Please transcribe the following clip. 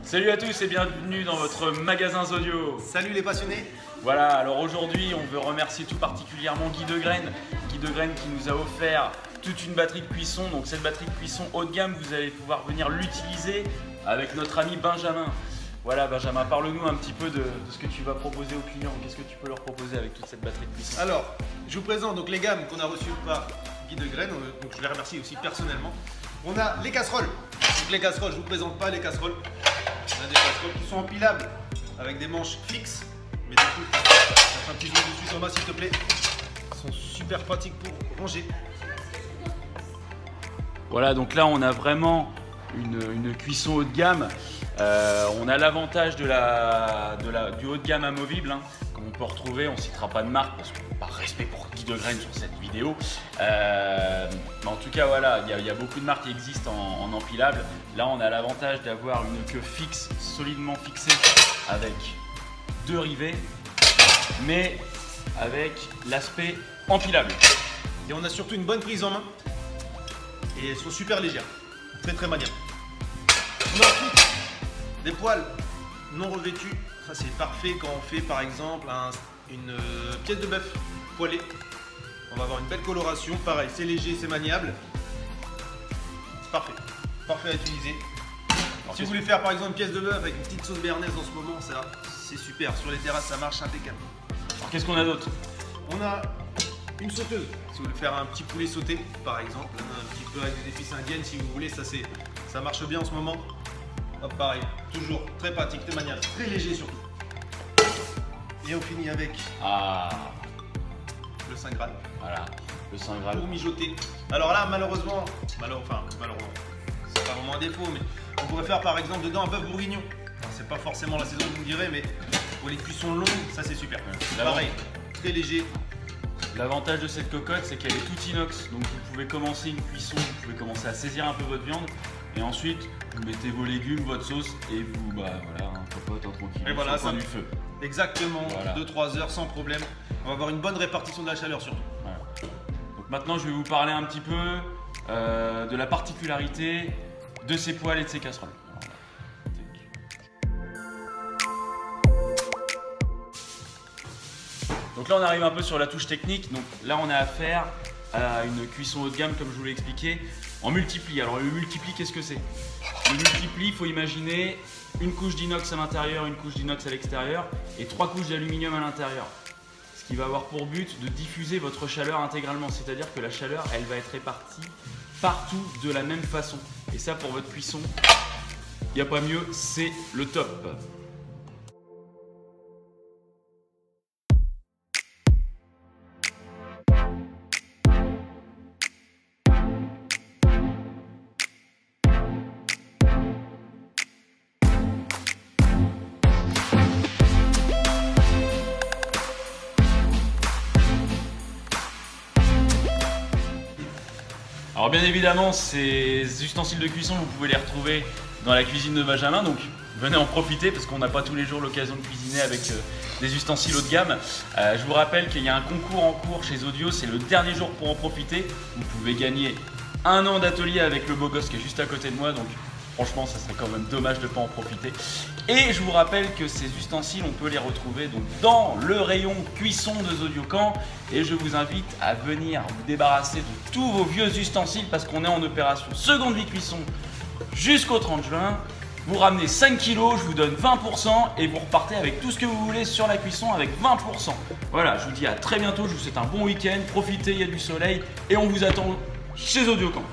Salut à tous et bienvenue dans votre magasin Zodio. Salut les passionnés. Voilà, alors aujourd'hui on veut remercier tout particulièrement Guy Degraine. Guy Degraine qui nous a offert toute une batterie de cuisson. Donc cette batterie de cuisson haut de gamme, vous allez pouvoir venir l'utiliser avec notre ami Benjamin. Voilà Benjamin, parle-nous un petit peu de ce que tu vas proposer aux clients. Qu'est-ce que tu peux leur proposer avec toute cette batterie de cuisson? Alors, je vous présente donc les gammes qu'on a reçues par Guy Degraine, donc je les remercie aussi personnellement. On a les casseroles. Donc les casseroles, je ne vous présente pas les casseroles. On a des casseroles qui sont empilables avec des manches fixes. Mais du coup, ça fait un petit zoom dessus en bas s'il te plaît. Ils sont super pratiques pour ranger. Voilà, donc là on a vraiment une cuisson haut de gamme. On a l'avantage du haut de gamme amovible, hein, comme on peut retrouver. On ne citera pas de marque parce que par respect pour Guy Degraine sur cette vidéo. Mais en tout cas, voilà, il y a beaucoup de marques qui existent en empilable. Là, on a l'avantage d'avoir une queue fixe, solidement fixée, avec deux rivets, mais avec l'aspect empilable. Et on a surtout une bonne prise en main. Et elles sont super légères, très maniables. On a ensuite des poils non revêtus. Ça c'est parfait quand on fait par exemple une pièce de bœuf poêlée. On va avoir une belle coloration. Pareil, c'est léger, c'est maniable. C'est parfait, parfait à utiliser. Alors, si vous voulez faire par exemple une pièce de bœuf avec une petite sauce béarnaise en ce moment, ça c'est super. Sur les terrasses, ça marche impeccable. Alors qu'est-ce qu'on a d'autre? On a une sauteuse. Si vous voulez faire un petit poulet sauté, par exemple, un petit peu avec des épices indiennes, si vous voulez, ça marche bien en ce moment. Hop, pareil, toujours très pratique, très maniable, très léger surtout. Et on finit avec le Saint Graal. Voilà, le Saint Graal. Pour mijoter. Alors là, malheureusement, c'est pas vraiment un défaut, mais on pourrait faire par exemple dedans un bœuf bourguignon. C'est pas forcément la saison, vous me direz, mais pour les cuissons longues, ça c'est super. Pareil, très léger. L'avantage de cette cocotte, c'est qu'elle est toute inox, donc vous pouvez commencer une cuisson, vous pouvez commencer à saisir un peu votre viande, et ensuite vous mettez vos légumes, votre sauce, et vous, voilà, un popote en tranquille, et voilà, sur le coin du feu. Exactement, voilà. 2-3 heures sans problème. On va avoir une bonne répartition de la chaleur surtout. Voilà. Donc maintenant, je vais vous parler un petit peu de la particularité de ces poêles et de ces casseroles. Donc là on arrive un peu sur la touche technique. Donc là on a affaire à une cuisson haut de gamme comme je vous l'ai expliqué en multipli. Alors le multipli, qu'est-ce que c'est? Le multipli, il faut imaginer une couche d'inox à l'intérieur, une couche d'inox à l'extérieur et 3 couches d'aluminium à l'intérieur. Ce qui va avoir pour but de diffuser votre chaleur intégralement. C'est-à-dire que la chaleur, elle va être répartie partout de la même façon. Et ça pour votre cuisson, il n'y a pas mieux, c'est le top. Alors bien évidemment, ces ustensiles de cuisson, vous pouvez les retrouver dans la cuisine de Benjamin, donc venez en profiter parce qu'on n'a pas tous les jours l'occasion de cuisiner avec des ustensiles haut de gamme. Je vous rappelle qu'il y a un concours en cours chez Zodio, c'est le dernier jour pour en profiter. Vous pouvez gagner 1 an d'atelier avec le beau gosse qui est juste à côté de moi, donc franchement ça serait quand même dommage de ne pas en profiter. Et je vous rappelle que ces ustensiles, on peut les retrouver donc dans le rayon cuisson de Zodiocan. Et je vous invite à venir vous débarrasser de tous vos vieux ustensiles parce qu'on est en opération seconde vie cuisson jusqu'au 30 juin. Vous ramenez 5 kilos, je vous donne 20% et vous repartez avec tout ce que vous voulez sur la cuisson avec 20%. Voilà, je vous dis à très bientôt, je vous souhaite un bon week-end, profitez, il y a du soleil et on vous attend chez Zodiocan.